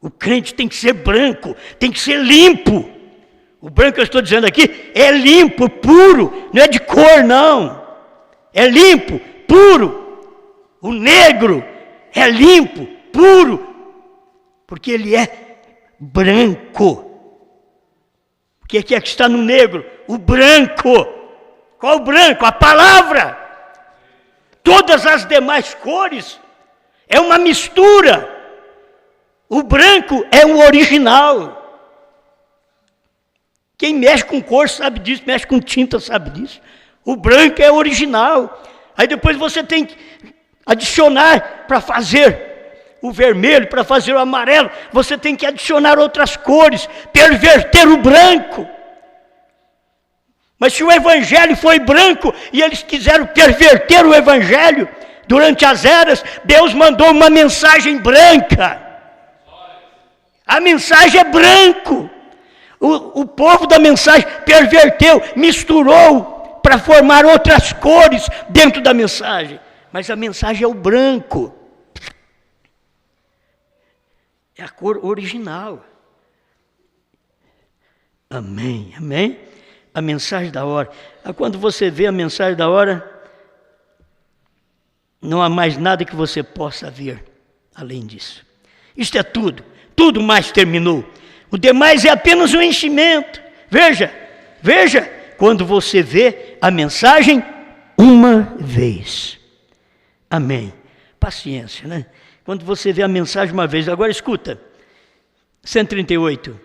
O crente tem que ser branco, tem que ser limpo. O branco que eu estou dizendo aqui é limpo, puro, não é de cor não. É limpo, puro. O negro é limpo, puro, porque ele é branco. O que é que está no negro? O branco. Qual o branco? A palavra. Todas as demais cores é uma mistura. O branco é o original. Quem mexe com cor sabe disso, mexe com tinta sabe disso. O branco é o original. Aí depois você tem que adicionar para fazer o vermelho, para fazer o amarelo, você tem que adicionar outras cores, perverter o branco. Mas se o evangelho foi branco e eles quiseram perverter o evangelho, durante as eras, Deus mandou uma mensagem branca. A mensagem é branco. O povo da mensagem perverteu, misturou para formar outras cores dentro da mensagem. Mas a mensagem é o branco. É a cor original. Amém, amém? A mensagem da hora. Quando você vê a mensagem da hora, não há mais nada que você possa ver além disso. Isto é tudo. Tudo mais terminou. O demais é apenas um enchimento. Veja, quando você vê a mensagem uma vez. Amém. Paciência, né? Quando você vê a mensagem uma vez. Agora escuta, 138.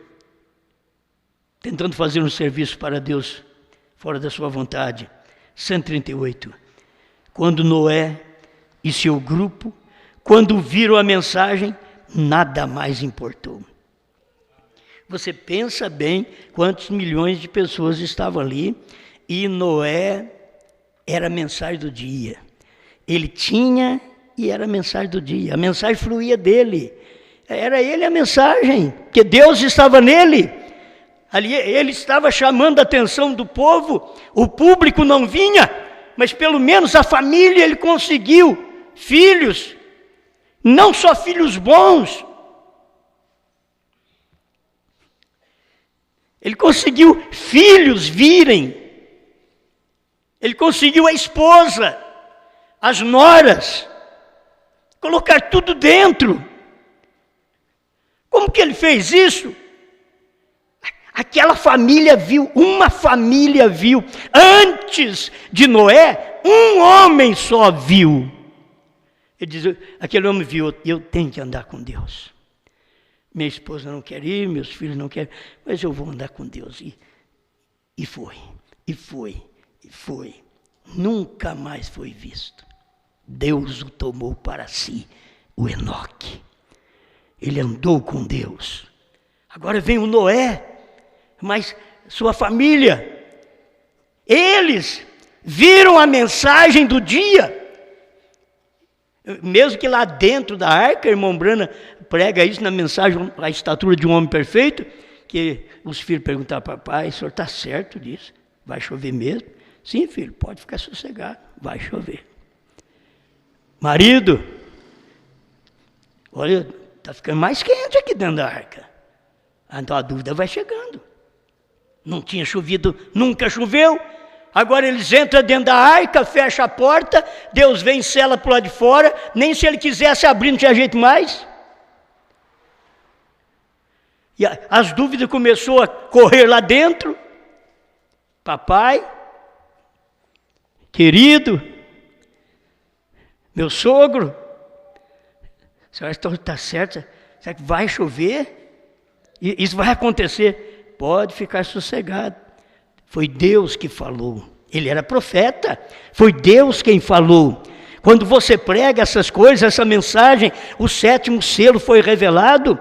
Tentando fazer um serviço para Deus, fora da sua vontade. 138. Quando Noé e seu grupo, quando viram a mensagem, nada mais importou. Você pensa bem quantos milhões de pessoas estavam ali, e Noé era a mensagem do dia. Ele tinha e era a mensagem do dia. A mensagem fluía dele. Era ele a mensagem, que Deus estava nele. Ali ele estava chamando a atenção do povo. O público não vinha, mas pelo menos a família ele conseguiu filhos, não só filhos bons. Ele conseguiu filhos virem. Ele conseguiu a esposa, as noras, colocar tudo dentro. Como que ele fez isso? Aquela família viu, uma família viu. Antes de Noé, um homem só viu. Ele diz, aquele homem viu, eu tenho que andar com Deus. Minha esposa não quer ir, meus filhos não querem, mas eu vou andar com Deus. E foi. Nunca mais foi visto. Deus o tomou para si, o Enoque. Ele andou com Deus. Agora vem o Noé, mas sua família, eles viram a mensagem do dia. Mesmo que lá dentro da arca, irmão Brana prega isso na mensagem, a estatura de um homem perfeito, que os filhos perguntaram, papai, o senhor está certo disso? Vai chover mesmo? Sim, filho, pode ficar sossegado, vai chover. Marido, olha, está ficando mais quente aqui dentro da arca. Então a dúvida vai chegando. Não tinha chovido, nunca choveu. Agora eles entram dentro da arca, fecham a porta, Deus vem e sela para o lado de fora, nem se ele quisesse abrir não tinha jeito mais. E as dúvidas começaram a correr lá dentro. Papai, querido, meu sogro, será que está certo? Será que vai chover? E isso vai acontecer? Pode ficar sossegado. Foi Deus que falou. Ele era profeta. Foi Deus quem falou. Quando você prega essas coisas, essa mensagem, o 7º selo foi revelado,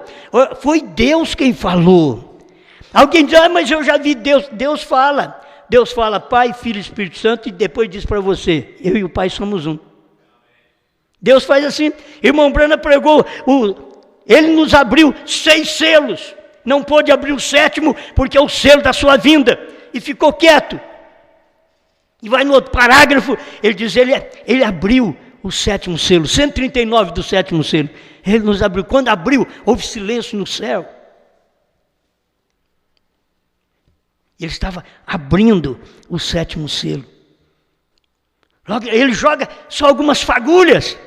foi Deus quem falou. Alguém diz, mas eu já vi Deus. Deus fala. Deus fala Pai, Filho e Espírito Santo e depois diz para você, eu e o Pai somos um. Deus faz assim. Irmão Brana pregou, ele nos abriu 6 selos. Não pôde abrir o 7º porque é o selo da sua vinda. E ficou quieto. E vai no outro parágrafo, ele diz, ele abriu o 7º selo, 139 do 7º selo. Ele nos abriu. Quando abriu, houve silêncio no céu. Ele estava abrindo o 7º selo. Logo, ele joga só algumas fagulhas.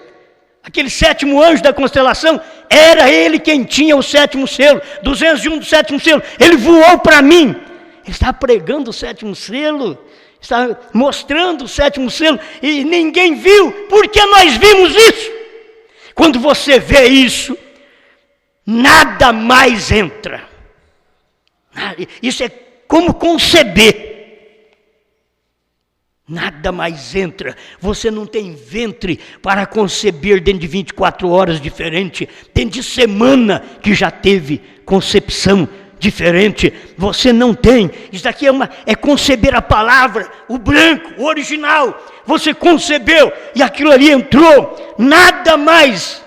Aquele 7º anjo da constelação, era ele quem tinha o 7º selo. 201 do 7º selo. Ele voou para mim. Ele estava pregando o 7º selo. Estava mostrando o 7º selo. E ninguém viu. Porque nós vimos isso. Quando você vê isso, nada mais entra. Isso é como conceber. Nada mais entra. Você não tem ventre para conceber dentro de 24 horas diferente. Dentro de semana que já teve concepção diferente. Você não tem. Isso daqui é conceber a palavra, o branco, o original. Você concebeu e aquilo ali entrou. Nada mais.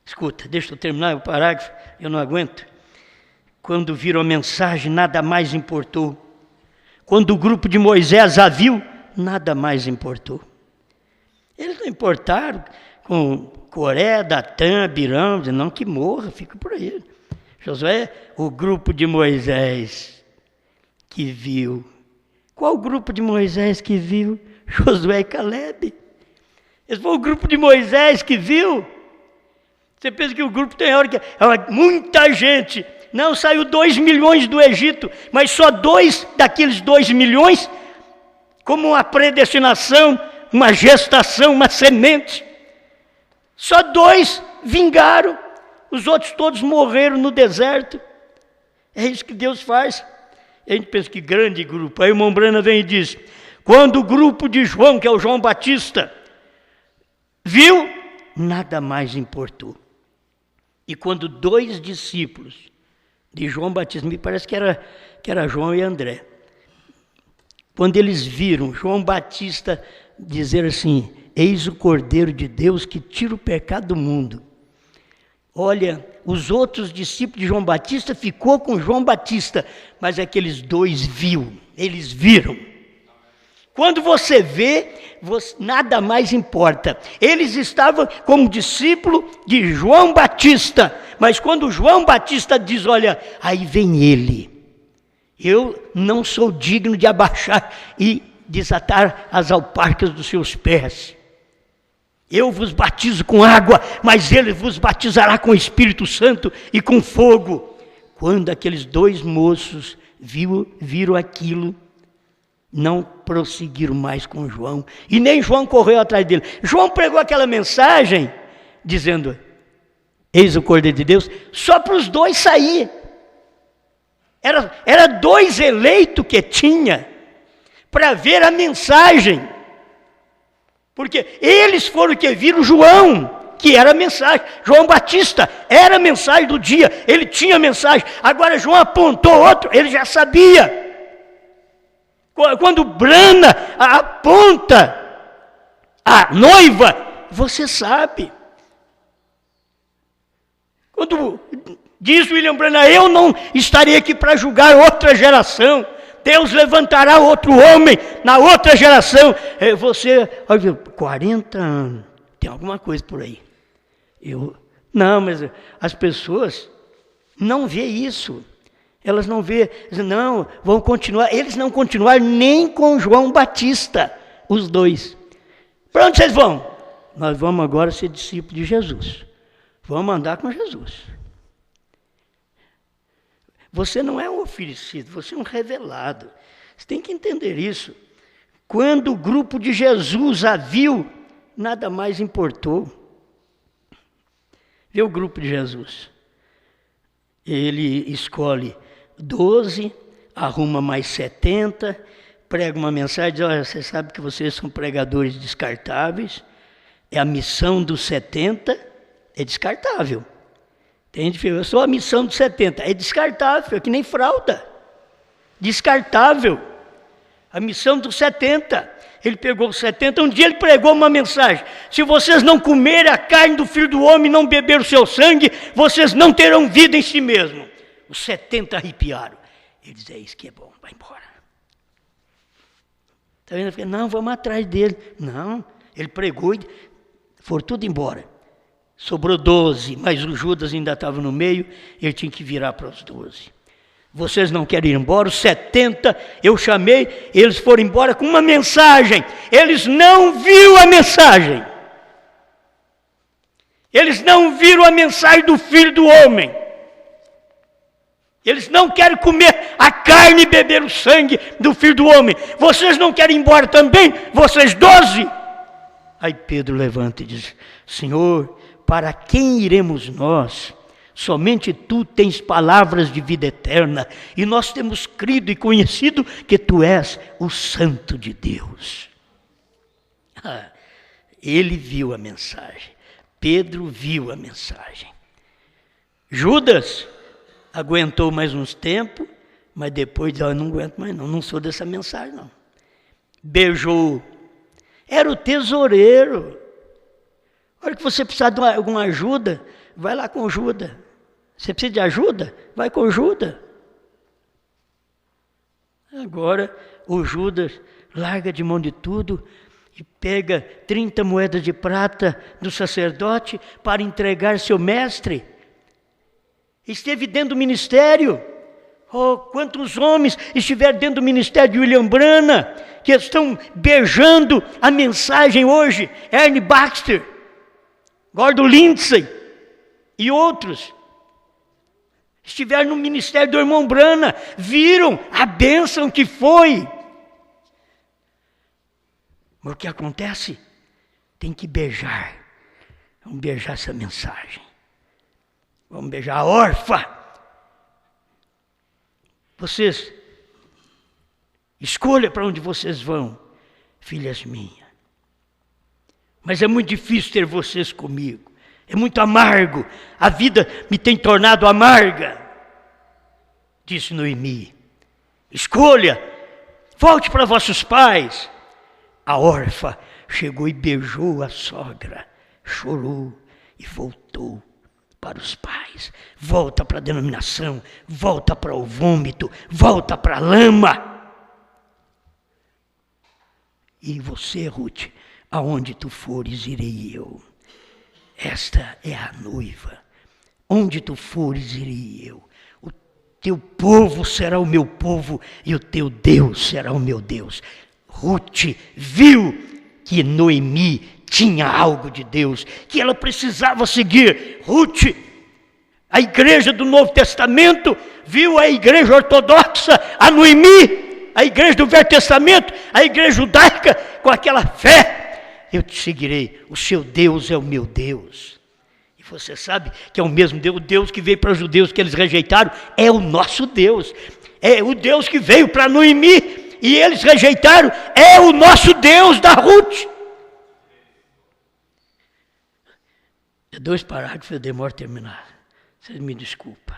Escuta, deixa eu terminar o parágrafo. Eu não aguento. Quando viram a mensagem, nada mais importou. Quando o grupo de Moisés a viu, nada mais importou. Eles não importaram com Coré, Datã, Abirão, não que morra, fica por aí. Josué, o grupo de Moisés que viu. Qual grupo de Moisés que viu? Josué e Calebe. Esse foi o grupo de Moisés que viu. Você pensa que o grupo tem hora que muita gente. Não, saiu 2 milhões do Egito, mas só 2 daqueles 2 milhões, como uma predestinação, uma gestação, uma semente. Só 2 vingaram, os outros todos morreram no deserto. É isso que Deus faz. A gente pensa que grande grupo. Aí o irmão Brana vem e diz, quando o grupo de João, que é o João Batista, viu, nada mais importou. E quando 2 discípulos de João Batista, me parece que era João e André, quando eles viram João Batista dizer assim, eis o Cordeiro de Deus que tira o pecado do mundo. Olha, os outros discípulos de João Batista ficou com João Batista, mas aqueles 2 eles viram. Quando você vê, nada mais importa. Eles estavam como discípulo de João Batista, mas quando João Batista diz, olha, aí vem ele. Eu não sou digno de abaixar e desatar as alparcas dos seus pés. Eu vos batizo com água, mas ele vos batizará com o Espírito Santo e com fogo. Quando aqueles 2 moços viram aquilo, não prosseguiram mais com João, e nem João correu atrás dele. João pregou aquela mensagem, dizendo, eis o Cordeiro de Deus, só para os 2 sair. Era 2 eleitos que tinha, para ver a mensagem, porque eles foram que viram João, que era a mensagem. João Batista era a mensagem do dia, ele tinha a mensagem. Agora João apontou outro, ele já sabia. Quando Brana aponta a noiva, você sabe. Quando diz William Brana, eu não estarei aqui para julgar outra geração. Deus levantará outro homem na outra geração. Você, olha, 40 anos, tem alguma coisa por aí. Não, mas as pessoas não veem isso. Elas não vê, não, vão continuar. Eles não continuaram nem com João Batista, os dois. Para onde vocês vão? Nós vamos agora ser discípulos de Jesus. Vamos andar com Jesus. Você não é um oferecido, você é um revelado. Você tem que entender isso. Quando o grupo de Jesus a viu, nada mais importou. Vê o grupo de Jesus. Ele escolhe 12, arruma mais 70, prega uma mensagem, diz, olha, você sabe que vocês são pregadores descartáveis, é a missão dos 70, é descartável. Entende? Eu sou a missão dos 70, é descartável, é que nem fralda. Descartável. A missão dos 70. Ele pegou os 70, um dia ele pregou uma mensagem: se vocês não comerem a carne do Filho do Homem e não beber o seu sangue, vocês não terão vida em si mesmo. Os 70 arrepiaram. Ele diz, é isso que é bom, vai embora. Está vendo? Não, vamos atrás dele. Não, ele pregou e foram tudo embora. Sobrou 12, mas o Judas ainda estava no meio, ele tinha que virar para os 12. Vocês não querem ir embora? Os 70, eu chamei, eles foram embora com uma mensagem. Eles não viram a mensagem. Eles não viram a mensagem do Filho do Homem. Eles não querem comer a carne e beber o sangue do Filho do Homem. Vocês não querem ir embora também? Vocês 12? Aí Pedro levanta e diz, Senhor, para quem iremos nós? Somente Tu tens palavras de vida eterna, e nós temos crido e conhecido que Tu és o Santo de Deus. Ele viu a mensagem, Pedro viu a mensagem. Judas aguentou mais uns tempos, mas depois disse, eu não aguento mais não sou dessa mensagem não. Beijou, era o tesoureiro. A hora que você precisar de alguma ajuda, vai lá com Judas. Você precisa de ajuda? Vai com Judas. Agora o Judas larga de mão de tudo e pega 30 moedas de prata do sacerdote para entregar seu mestre. Esteve dentro do ministério. Oh, quantos homens estiveram dentro do ministério de William Branham, que estão beijando a mensagem hoje. Ernie Baxter, Gordon Lindsay e outros. Estiveram no ministério do irmão Branham, viram a bênção que foi. Mas o que acontece? Tem que beijar. Vamos beijar essa mensagem. Vamos beijar a órfã. Vocês, escolha para onde vocês vão, filhas minhas. Mas é muito difícil ter vocês comigo. É muito amargo, a vida me tem tornado amarga, disse Noemi. Escolha, volte para vossos pais. A órfã chegou e beijou a sogra, chorou e voltou para os pais. Volta para a denominação, volta para o vômito, volta para a lama. E você, Ruth, aonde tu fores, irei eu. Esta é a noiva. Onde tu fores, irei eu. O teu povo será o meu povo e o teu Deus será o meu Deus. Ruth viu que Noemi tinha algo de Deus, que ela precisava seguir. Ruth, a igreja do Novo Testamento, viu a igreja ortodoxa, a Noemi, a igreja do Velho Testamento, a igreja judaica, com aquela fé. Eu te seguirei, o seu Deus é o meu Deus. E você sabe que é o mesmo Deus, o Deus que veio para os judeus que eles rejeitaram, é o nosso Deus. É o Deus que veio para Noemi e eles rejeitaram, é o nosso Deus da Ruth. É 2 parágrafos, eu demoro a terminar. Vocês me desculpem.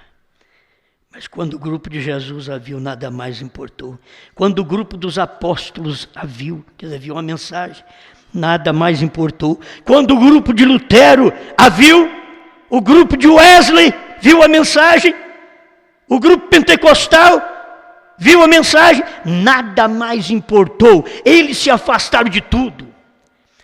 Mas quando o grupo de Jesus a viu, nada mais importou. Quando o grupo dos apóstolos a viu, quer dizer, viu uma mensagem, nada mais importou. Quando o grupo de Lutero a viu, o grupo de Wesley viu a mensagem, o grupo pentecostal viu a mensagem, nada mais importou. Eles se afastaram de tudo.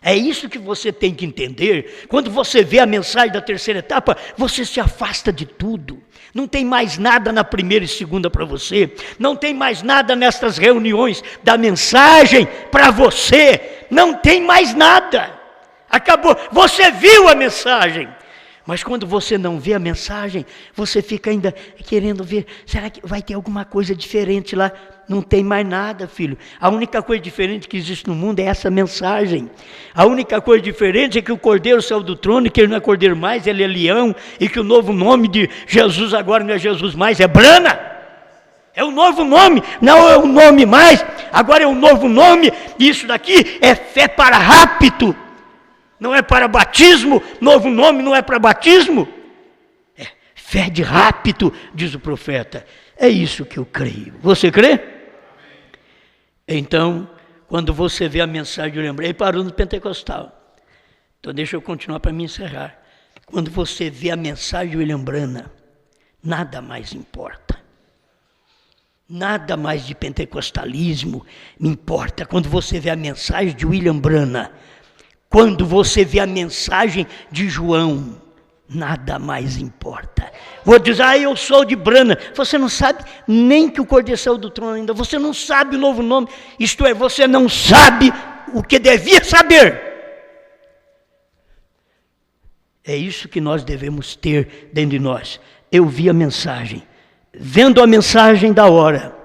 É isso que você tem que entender. Quando você vê a mensagem da terceira etapa, você se afasta de tudo. Não tem mais nada na primeira e segunda para você. Não tem mais nada nestas reuniões da mensagem para você. Não tem mais nada. Acabou. Você viu a mensagem. Mas quando você não vê a mensagem, você fica ainda querendo ver, será que vai ter alguma coisa diferente lá? Não tem mais nada, filho. A única coisa diferente que existe no mundo é essa mensagem. A única coisa diferente é que o Cordeiro saiu do trono, que ele não é Cordeiro mais, ele é Leão, e que o novo nome de Jesus agora não é Jesus mais, é Brana. É o novo nome, não é o nome mais, agora é o novo nome, e isso daqui é fé para rapto. Não é para batismo, novo nome não é para batismo. É fé de rapto, diz o profeta. É isso que eu creio. Você crê? Então, quando você vê a mensagem, eu lembrei, parou no Pentecostal. Então deixa eu continuar para me encerrar. Quando você vê a mensagem de William Branham, nada mais importa. Nada mais de pentecostalismo me importa. Quando você vê a mensagem de William Branham, quando você vê a mensagem de João, nada mais importa. Vou dizer, eu sou de Branham. Você não sabe nem que o Cordeiro saiu do trono ainda. Você não sabe o novo nome. Isto é, você não sabe o que devia saber. É isso que nós devemos ter dentro de nós. Eu vi a mensagem. Vendo a mensagem da hora.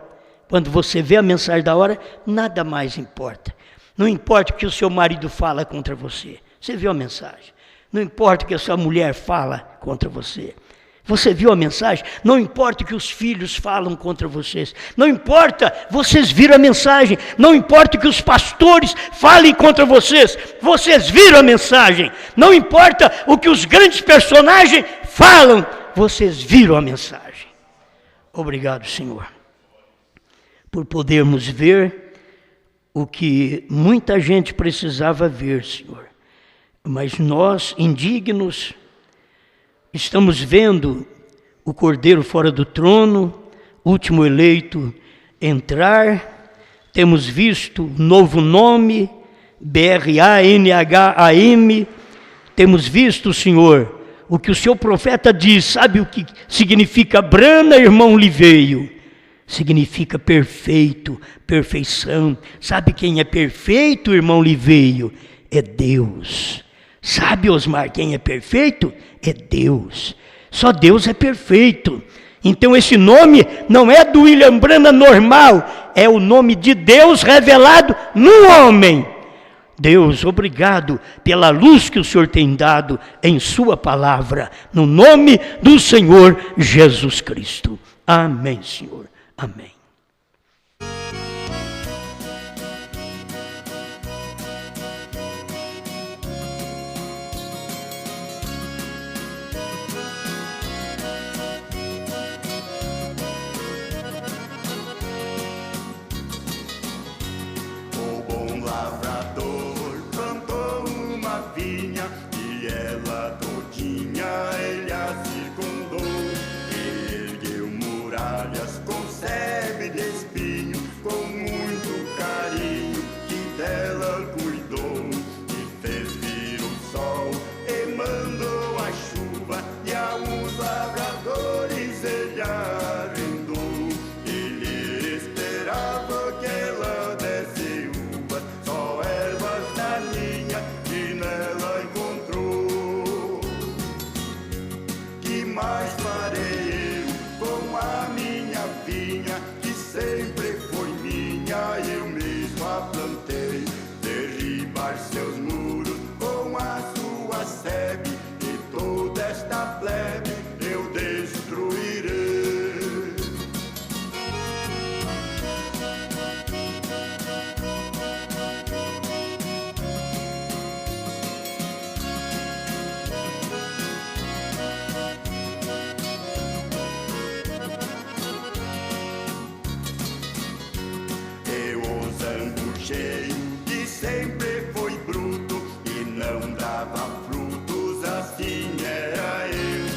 Quando você vê a mensagem da hora, nada mais importa. Não importa o que o seu marido fala contra você. Você viu a mensagem. Não importa o que a sua mulher fala contra você. Você viu a mensagem? Não importa o que os filhos falam contra vocês. Não importa, vocês viram a mensagem. Não importa o que os pastores falem contra vocês. Vocês viram a mensagem. Não importa o que os grandes personagens falam. Vocês viram a mensagem. Obrigado, Senhor, por podermos ver o que muita gente precisava ver, Senhor. Mas nós, indignos, estamos vendo o Cordeiro fora do trono, último eleito, entrar. Temos visto o novo nome, BRANHAM. Temos visto, Senhor, o que o seu profeta diz. Sabe o que significa Brana, irmão Liveio? Significa perfeito, perfeição. Sabe quem é perfeito, irmão Liveio? É Deus. Sabe, Osmar, quem é perfeito? É Deus. Só Deus é perfeito. Então esse nome não é do William Branham normal, é o nome de Deus revelado no homem. Deus, obrigado pela luz que o Senhor tem dado em sua palavra, no nome do Senhor Jesus Cristo. Amém, Senhor. Amém. O bom lavrador plantou uma vinha e ela todinha ele a circundou. Ele ergueu muralhas com sebe de espinho, com muito carinho que dela cuidou. E fez vir o sol e mandou a chuva, e aos lavradores ele arrendou. Ele esperava que ela desse uvas, só ervas daninhas que nela encontrou. Que mais farei eu com a minha vinha, que sempre foi minha, eu mesmo a plantei? Derribar seus muros com a sua sebe, e toda esta plebe eu destruirei. Eu os angustiei, que sempre foi bruto e não dava frutos, assim era eu.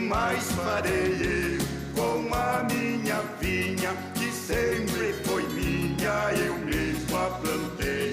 mais farei eu com a minha vinha, que sempre foi minha, eu mesmo a plantei.